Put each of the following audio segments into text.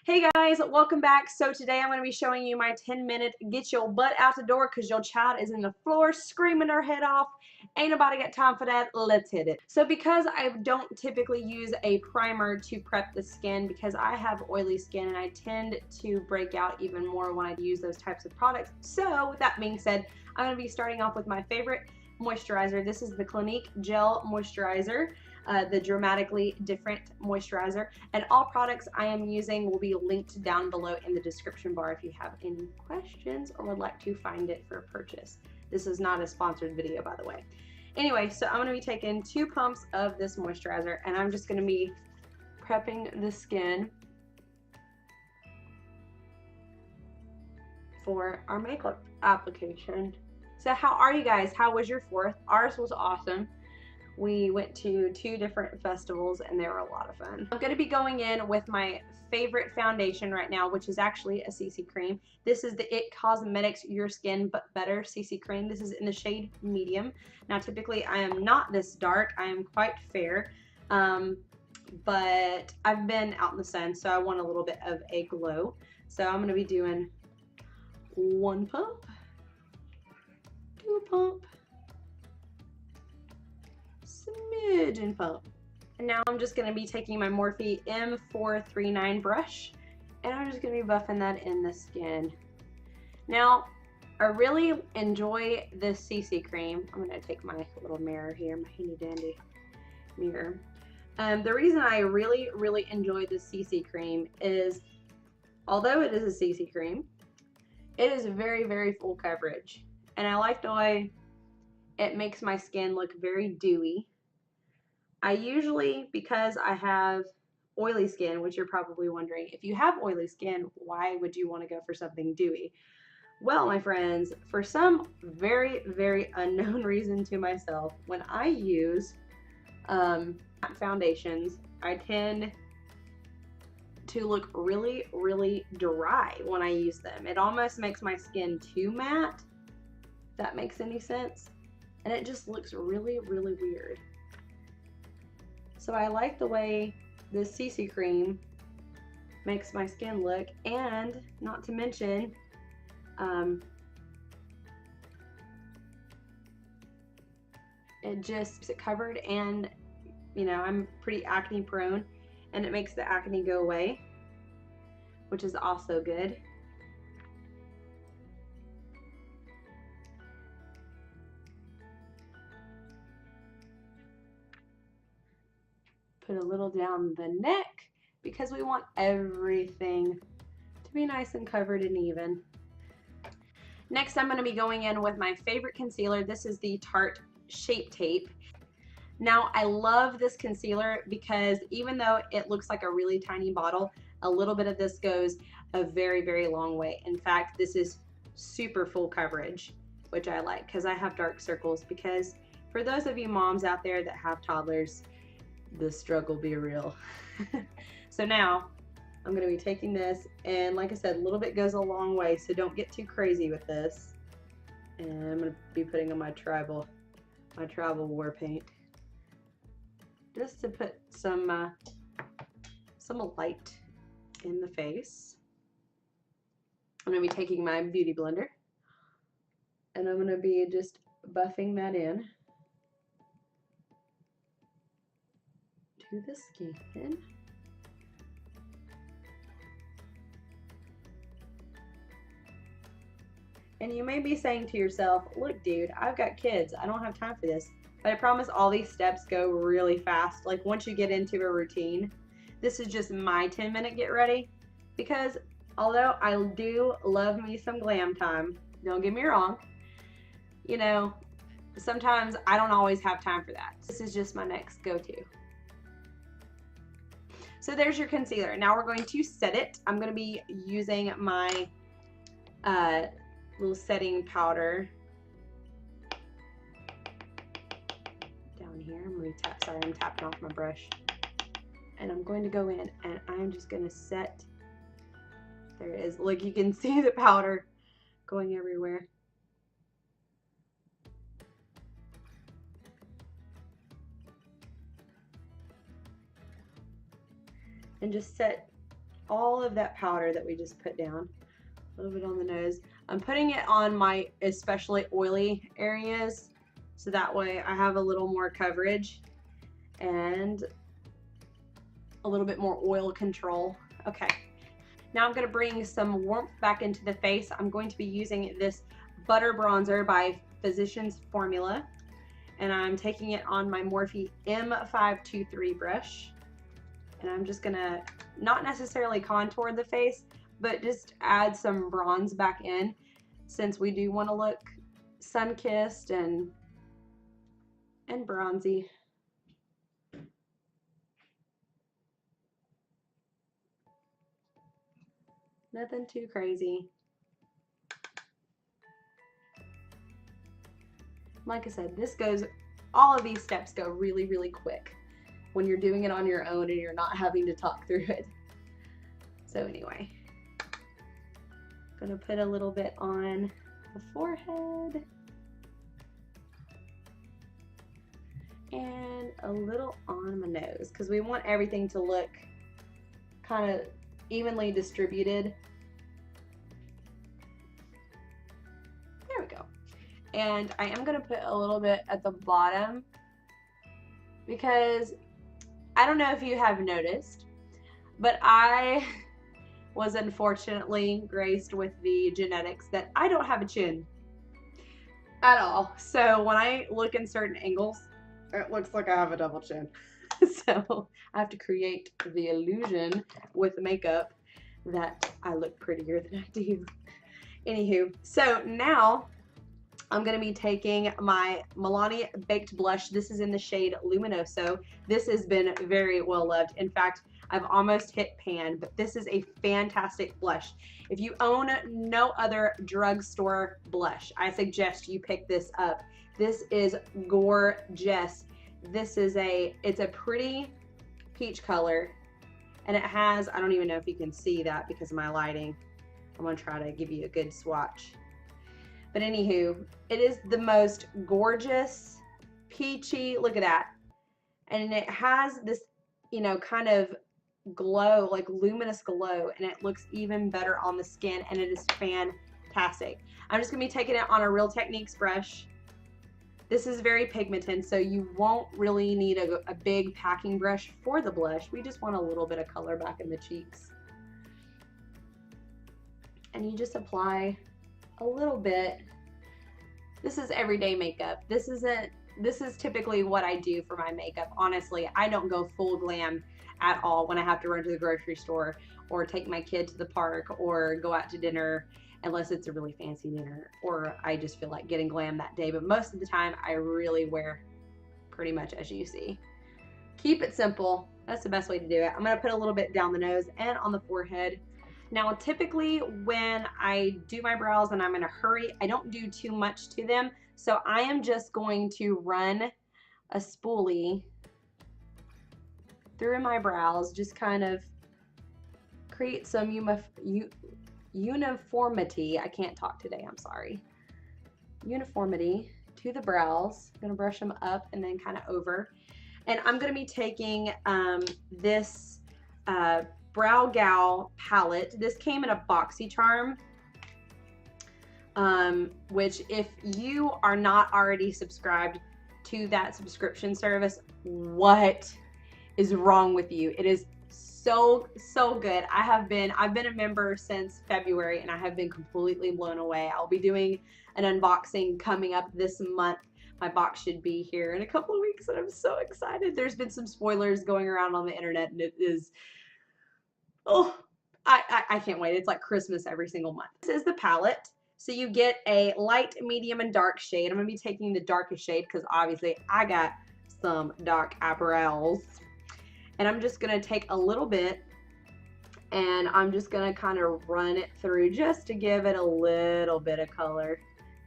Hey guys, welcome back. So today I'm going to be showing you my 10-minute get your butt out the door because your child is in the floor screaming her head off. Ain't nobody got time for that. Let's hit it. So because I don't typically use a primer to prep the skin because I have oily skin and I tend to break out even more when I use those types of products. So with that being said, I'm going to be starting off with my favorite moisturizer. This is the Clinique Gel Moisturizer. The dramatically different moisturizer, and all products I am using will be linked down below in the description bar if you have any questions or would like to find it for purchase. This is not a sponsored video, by the way. Anyway, so I'm going to be taking 2 pumps of this moisturizer and I'm just going to be prepping the skin for our makeup application. So how are you guys? How was your 4th? Ours was awesome. We went to 2 different festivals and they were a lot of fun. I'm going to be going in with my favorite foundation right now, which is actually a CC cream. This is the It Cosmetics Your Skin But Better CC cream. This is in the shade medium. Now typically I am not this dark. I am quite fair, but I've been out in the sun, so I want a little bit of a glow. So I'm going to be doing 1 pump, 2 pump, smidgen pump. And now I'm just going to be taking my Morphe M439 brush and I'm just going to be buffing that in the skin. Now I really enjoy this CC cream. I'm going to take my little mirror here, my handy dandy mirror. The reason I really enjoy this CC cream is, although it is a CC cream, it is very full coverage, and I like the way it makes my skin look very dewy. I usually, because I have oily skin, which you're probably wondering, if you have oily skin, why would you want to go for something dewy? Well, my friends, for some very unknown reason to myself, when I use foundations, I tend to look really dry when I use them. It almost makes my skin too matte, if that makes any sense. And it just looks really weird. So I like the way this CC cream makes my skin look, and not to mention, it just keeps it covered, and you know, I'm pretty acne prone, and it makes the acne go away, which is also good. Put a little down the neck because we want everything to be nice and covered and even. Next, I'm going to be going in with my favorite concealer. This is the Tarte Shape Tape. Now, I love this concealer because even though it looks like a really tiny bottle, a little bit of this goes a very long way. In fact, this is super full coverage, which I like because I have dark circles. Because for those of you moms out there that have toddlers, the struggle be real. So now I'm going to be taking this, and like I said, a little bit goes a long way, so don't get too crazy with this. And I'm going to be putting on my tribal war paint just to put some light in the face. I'm going to be taking my beauty blender and I'm going to be just buffing that in to the skin. And you may be saying to yourself, look dude, I've got kids, I don't have time for this. But I promise all these steps go really fast. Like once you get into a routine, this is just my 10-minute get ready. Because although I do love me some glam time, don't get me wrong, you know, sometimes I don't always have time for that. This is just my next go-to. So there's your concealer. Now we're going to set it. I'm going to be using my little setting powder down here. I'm tapping off my brush. And I'm going to go in and I'm just going to set. There it is. Look, you can see the powder going everywhere. And just set all of that powder that we just put down. A little bit on the nose. I'm putting it on my especially oily areas, so that way I have a little more coverage and a little bit more oil control. Okay, now I'm going to bring some warmth back into the face. I'm going to be using this Butter Bronzer by Physicians Formula, and I'm taking it on my Morphe M523 brush, and I'm just going to not necessarily contour the face, but just add some bronze back in, since we do want to look sun-kissed and bronzy. Nothing too crazy. Like I said, all of these steps go really, really quick when you're doing it on your own and you're not having to talk through it. So anyway, gonna put a little bit on the forehead and a little on my nose, because we want everything to look kind of evenly distributed. There we go. And I am going to put a little bit at the bottom, because I don't know if you have noticed, but I was unfortunately graced with the genetics that I don't have a chin at all. So when I look in certain angles, it looks like I have a double chin. So I have to create the illusion with makeup that I look prettier than I do. Anywho, so now I'm going to be taking my Milani Baked Blush. This is in the shade Luminoso. This has been very well loved. In fact, I've almost hit pan, but this is a fantastic blush. If you own no other drugstore blush, I suggest you pick this up. This is gorgeous. It's a pretty peach color, and it has, I don't even know if you can see that because of my lighting. I'm going to try to give you a good swatch. But anywho, it is the most gorgeous, peachy, look at that. And it has this, you know, kind of glow, like luminous glow, and it looks even better on the skin, and it is fantastic. I'm just going to be taking it on a Real Techniques brush. This is very pigmented, so you won't really need a big packing brush for the blush. We just want a little bit of color back in the cheeks. And you just apply a little bit. This is everyday makeup. This is typically what I do for my makeup. Honestly, I don't go full glam at all when I have to run to the grocery store or take my kid to the park or go out to dinner, unless it's a really fancy dinner or I just feel like getting glam that day. But most of the time I really wear pretty much as you see. Keep it simple. That's the best way to do it. I'm going to put a little bit down the nose and on the forehead. Now, typically when I do my brows and I'm in a hurry, I don't do too much to them. So I am just going to run a spoolie through my brows, just kind of create some uniformity. I can't talk today, I'm sorry. Uniformity to the brows. I'm going to brush them up and then kind of over. And I'm going to be taking this Brow Gal palette. This came in a BoxyCharm, which if you are not already subscribed to that subscription service, what is wrong with you? It is so good. I've been a member since February, and I have been completely blown away. I'll be doing an unboxing coming up this month. My box should be here in a couple of weeks, and I'm so excited. There's been some spoilers going around on the internet, and it is, oh, I can't wait. It's like Christmas every single month. This is the palette. So you get a light, medium, and dark shade. I'm going to be taking the darkest shade because obviously I got some dark eyebrows. And I'm just going to take a little bit and I'm just going to kind of run it through just to give it a little bit of color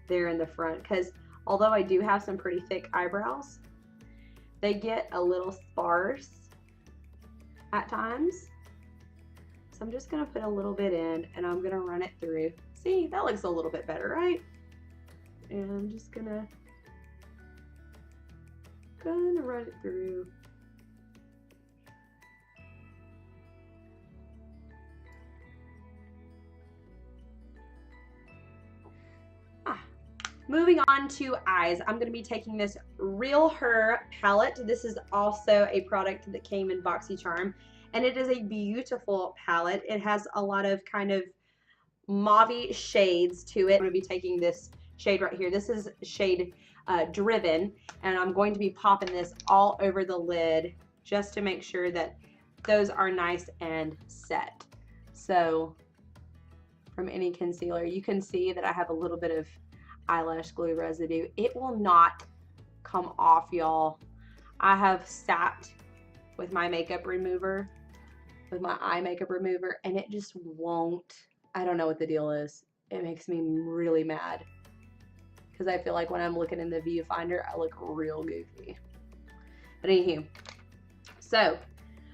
there in the front. Because although I do have some pretty thick eyebrows, they get a little sparse at times. So I'm just going to put a little bit in and I'm going to run it through. See, that looks a little bit better, right? And I'm just going to run it through. Moving on to eyes, I'm going to be taking this Real Her palette. This is also a product that came in BoxyCharm, and it is a beautiful palette. It has a lot of kind of mauve shades to it. I'm going to be taking this shade right here. This is shade Driven, and I'm going to be popping this all over the lid just to make sure that those are nice and set. So from any concealer, you can see that I have a little bit of eyelash glue residue. It will not come off, y'all. I have sat with my makeup remover, with my eye makeup remover, and it just won't. I don't know what the deal is. It makes me really mad because I feel like when I'm looking in the viewfinder, I look real goofy. But anywho, so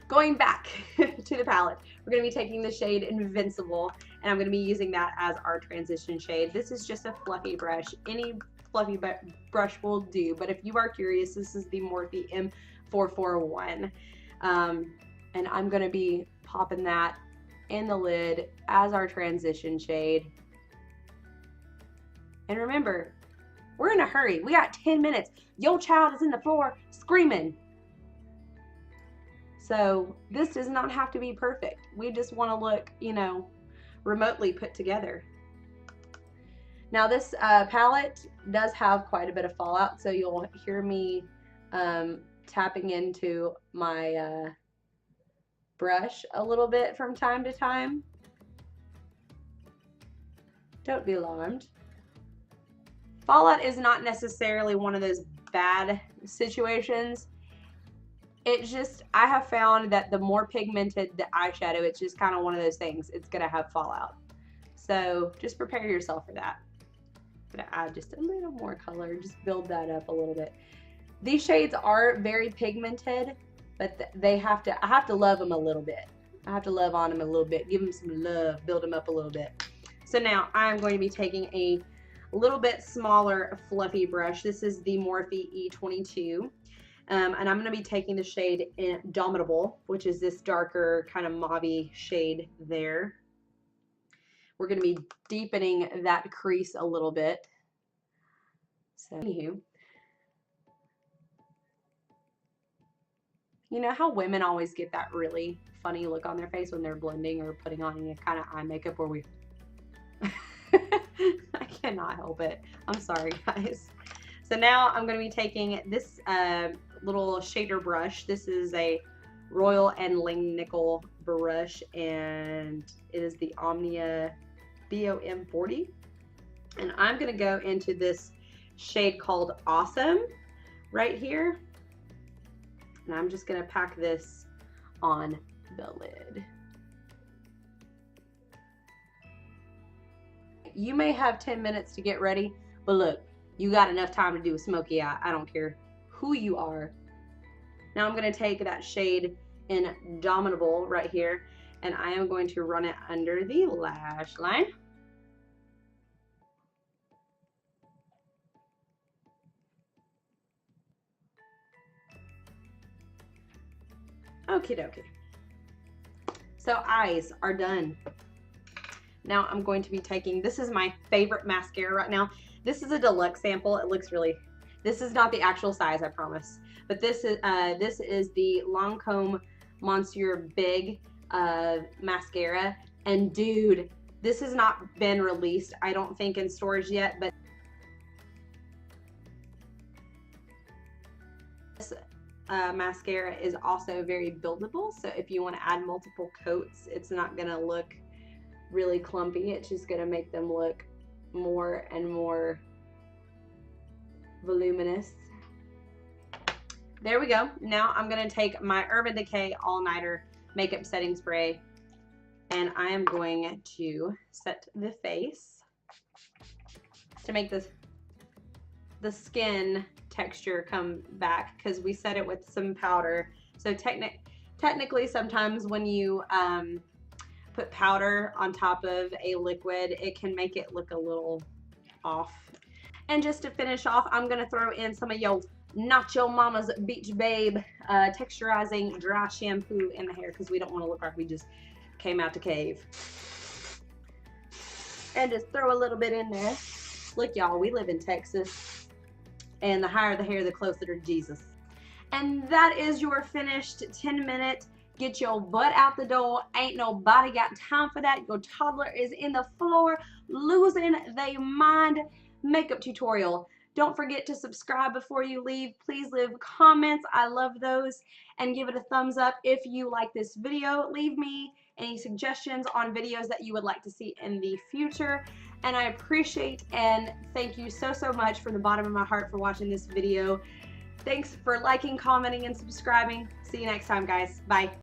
going back to the palette, we're going to be taking the shade Invincible, and I'm going to be using that as our transition shade. This is just a fluffy brush. Any fluffy brush will do, but if you are curious, this is the Morphe M441. And I'm going to be popping that in the lid as our transition shade. And remember, we're in a hurry. We got 10 minutes. Your child is in the floor screaming. So this does not have to be perfect. We just want to look, you know, remotely put together. Now this palette does have quite a bit of fallout, so you'll hear me tapping into my brush a little bit from time to time. Don't be alarmed. Fallout is not necessarily one of those bad situations. It's just, I have found that the more pigmented the eyeshadow, it's just kind of one of those things. It's going to have fallout. So just prepare yourself for that. I'm going to add just a little more color, just build that up a little bit. These shades are very pigmented, but they have to, I have to love them a little bit. I have to love on them a little bit, give them some love, build them up a little bit. So now I'm going to be taking a little bit smaller fluffy brush. This is the Morphe E22. And I'm going to be taking the shade Indomitable, which is this darker kind of mauve shade there. We're going to be deepening that crease a little bit. So, anywho, you know how women always get that really funny look on their face when they're blending or putting on any kind of eye makeup where we... I cannot help it. I'm sorry, guys. So now I'm going to be taking this little shader brush. This is a Royal and Langnickel brush, and it is the Omnia BOM40. And I'm going to go into this shade called Awesome right here. And I'm just going to pack this on the lid. You may have 10 minutes to get ready, but look, you got enough time to do a smoky eye. I don't care who you are. Now I'm going to take that shade Indomitable right here, and I am going to run it under the lash line. Okie dokie. So eyes are done. Now I'm going to be taking, this is my favorite mascara right now. This is a deluxe sample. It looks really, this is not the actual size, I promise. But this is the Lancome Monseuir Big mascara. And dude, this has not been released, I don't think, in stores yet. But this mascara is also very buildable. So if you want to add multiple coats, it's not going to look really clumpy. It's just going to make them look more and more voluminous. There we go. Now I'm going to take my Urban Decay All Nighter Makeup Setting Spray, and I am going to set the face to make the skin texture come back, because we set it with some powder. So technically sometimes when you put powder on top of a liquid, it can make it look a little off. And just to finish off, I'm going to throw in some of your Nacho Mama's Beach Babe Texturizing Dry Shampoo in the hair, because we don't want to look like we just came out the cave. And just throw a little bit in there. Look, y'all, we live in Texas, and the higher the hair, the closer to Jesus. And that is your finished 10-minute get your butt out the door. Ain't nobody got time for that. Your toddler is in the floor losing their mind makeup tutorial. Don't forget to subscribe before you leave. Please leave comments. I love those. And give it a thumbs up if you like this video. Leave me any suggestions on videos that you would like to see in the future. And I appreciate and thank you so much from the bottom of my heart for watching this video. Thanks for liking, commenting, and subscribing. See you next time, guys. Bye.